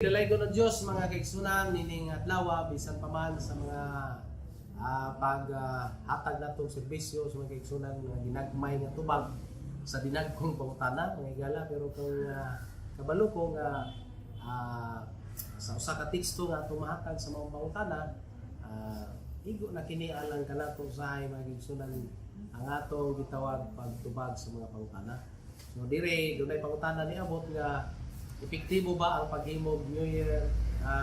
Dalay ko ng Diyos mga kaigsunan nining adlaw bisan pa man sa mga paghatag natong serbisyo sa mga kaigsunan nga ginagmay nga tubag sa dinagkong pangutana mga igala, pero kung kabalo ko nga sa usa ka teksto nga tumahatag sa mga pangutana, igo na kini alang kanato usahay mga kaigsunan ang atong gitawag pagtubag sa mga pangutana. So dire dunay pangutana ni abot nga epektibo ba ang paghimog New Year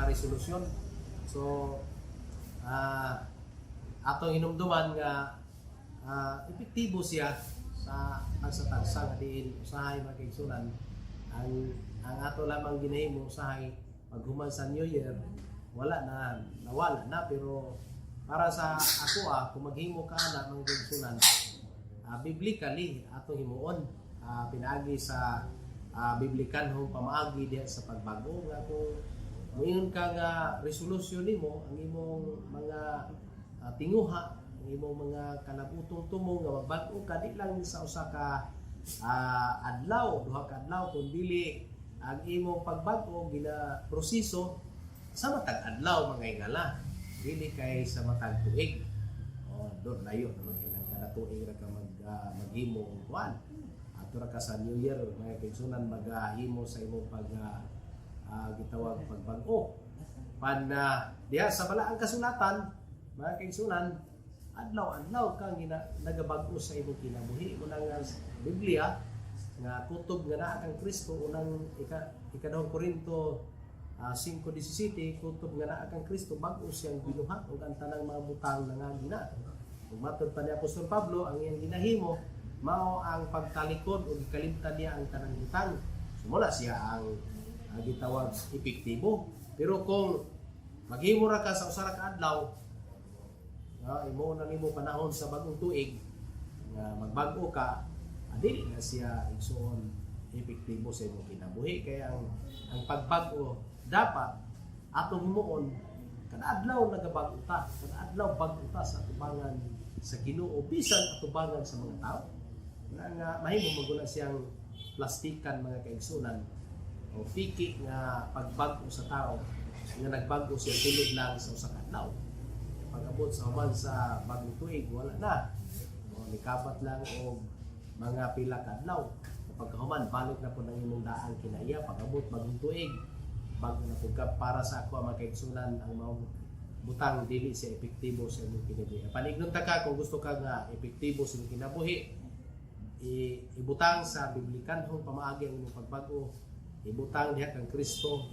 resolution? So, atong hinumduman nga epektibo siya sa tagsa-tagsa nga diin usahay mga kaigsunan. Ang ato lamang ginahimo usahay paghuman sa New Year, nawala na, pero para sa ako kung maghimo ka na mga kaigsunan, biblically atong himuon, pinaagi sa biblikan hong pamaagi diha sa pagbago nga kung moingon ka nga resolution nimo ang imong mga tinguha, ang imong mga kanabutong tumo nga magbago ka di lang sa usa ka adlaw, duha ka adlaw, kun dili ang imong pagbago gina proseso sa matag adlaw mga igala, dili kay sa matag tuig. Do layo naman ilang kada tuig ra ka maghimo og kuan. Tura ka sa New Year, mga kaigsunan, maghimo sa imong gitawag pagbago. Diha sa balaang kasulatan, mga kaigsunan, adlaw-adlaw kang nagabago sa imong kinabuhi. Unang Biblia, nga kutob nga naa kang Kristo, unang ikadahong Korinto 5:17, kutob nga naa kang Kristo, bago siyang binuhat ug ang tanang mga butang nangagina. Ug matod pa ni Apostol Pablo, ang iyang ginahimo mao ang pagtalikod o kalimtan niya ang tanang butang. Sumula siya ang gitawag epektibo. Pero kung maghimo ra ka sa usa ra ka adlaw, imo na nimo panahon sa bagong tuig nga magbago ka, dili na siya igsuon epektibo sa imong kinabuhi. Kaya ang pagbago dapat atong himuon kada adlaw nagabago ta, kada adlaw bago ta sa atubangan sa Ginoo bisan atubangan sa mga tao. Nga mahimo maguna siyang plastikan mga kaigsunan o piki nga pagbago sa tao nga nagbago siya tulod lang sa usa ka adlaw. Pag-abot sa human sa bagong tuig, wala na. Nikapat lang og mga pila ka adlaw. Pagkahuman, balik na po ng imong daang kinaiya. Pag-abot bagong tuig, bago na po para sa ako mga kaigsunan ang maong butang dili siya epektibo sa imong kinabuhi. Panignon ta ka kung gusto ka nga epektibo sa imong kinabuhi, ibutang sa biblikanhong pamaagi ang imong pagbago, ibutang diha kang Kristo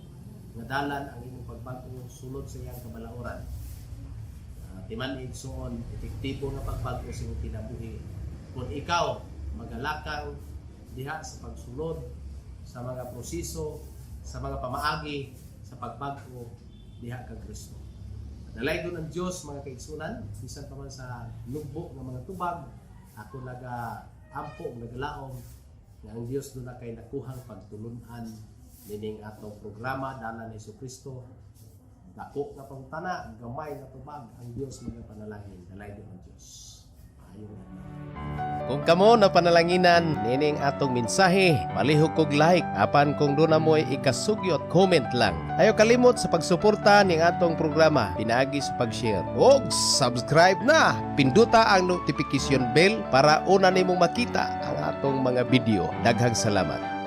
nga dalan ang imong pagbago sulod sa iyang kabalauran. Timan igsuon epektibo nga pagbago sa imong kinabuhi kung ikaw magalakang diha sa pagsulod sa mga proseso, sa mga pamaagi sa pagbago diha kang Kristo. Dalay ko ng Diyos mga kaigsunan, bisan pa man sa lugbo ng mga tubag, ako ampo naglaom nga ang Dios doon na kay nakuhang pagtulunan nining atong programa dalan ni Jesucristo. Dako nga pangutana, gamay nga tubag ang Dios mga panalangin. Dalay do ang Dios. Ayon. Kung kamo na panalanginan nining atong mensahe, palihok kog like, apan kung doon na mo'y ikasugyot, comment lang. Ayaw kalimot sa pagsuporta ning atong programa, pinaagi sa pag-share. O subscribe na! Pinduta ang notification bell para una nimong makita ang atong mga video. Daghang salamat.